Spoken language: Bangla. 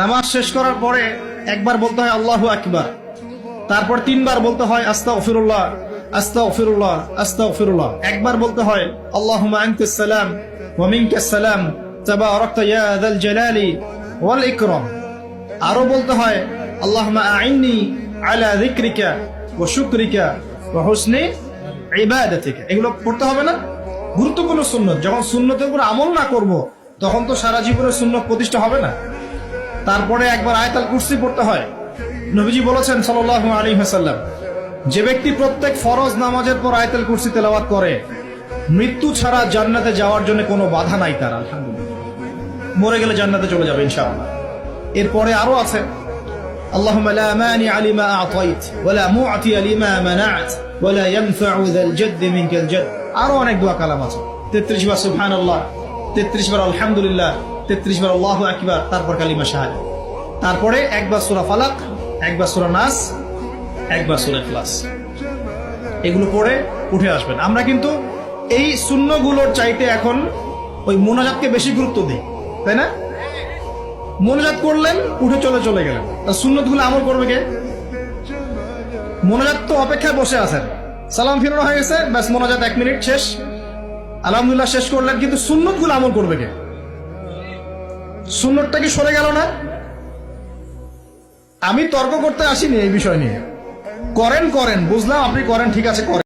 নামাজ শেষ করার পরে একবার বলতে হয় আল্লাহু আকবার, তারপর তিনবার বলতে হয় আস্তাগফিরুল্লাহ আস্তাগফিরুল্লাহ আস্তাগফিরুল্লাহ। একবার বলতে হয় আল্লাহুম্মা আনতাস সালাম ওয়া মিনকাস সালাম তাবারাকতা ইয়া যাল জালালি ওয়াল ইকরাম। আরো বলতে হয় আল্লাহুম্মা আইন্নি আলা যিকরিকা ওয়া শুকরিকা ওয়া হুসনি ইবাদাতিকা। এগুলো পড়তে হবে না? গুরুত্বপূর্ণ সুন্নত। যখন সুন্নতের উপর আমল না করব তখন তো সারা জীবনের সুন্নত প্রতিষ্ঠা হবে না। তারপরে একবার আয়াতুল কুরসি পড়তে হয়। নবীজি বলেছেন সাল্লাল্লাহু আলাইহি ওয়াসাল্লাম, যে ব্যক্তি প্রত্যেক ফরজ নামাজের পর আয়াতুল কুরসি তেলাওয়াত করে মৃত্যু ছাড়া জান্নাতে যাওয়ার জন্য কোনো বাধা নাই তার। আলহামদুলিল্লাহ, মরে গেলে জান্নাতে চলে যাবে ইনশাআল্লাহ। এরপরে আরো আছে আল্লাহুম্মা লা মানিআ লিমা আ'তাইত ওয়া লা মু'তিয়া লিমা মানা'ত ওয়া লা ইয়ানফা'ু যাল জাদ্দি মিনকাল জাদ। আরো অনেক দোয়া কালাম আছে। 33 বার সুবহানাল্লাহ, 33 বার আলহামদুলিল্লাহ, 33 বার আল্লাহু আকবার, তারপর কালিমা শাহাদা। তারপরে একবার সূরা ফালাক, একবার সূরা নাস, একবার সূরা ইখলাস। এগুলো পড়ে উঠে আসবেন। আমরা কিন্তু এই সুন্নগুলোর চাইতে এখন ওই মুনাজাতকে বেশি গুরুত্ব দিই, তাই না? মুনাজাত করলেন, উঠে চলে গেলেন। আর সুন্নতগুলো আমল করবে কে? মুনাজাত তো অপেক্ষায় বসে আছেন, সালাম ফিরানো হয়ে গেছে, ব্যাস মুনাজাত 1 মিনিট শেষ, আলহামদুলিল্লাহ শেষ করলেন, কিন্তু সুন্নতগুলো আমল করবে কে? সুন্নতটা কি সরে গেল না? আমি তর্ক করতে আসিনি এই বিষয় নিয়ে। করেন বুঝলাম, আপনি করেন, ঠিক আছে করেন।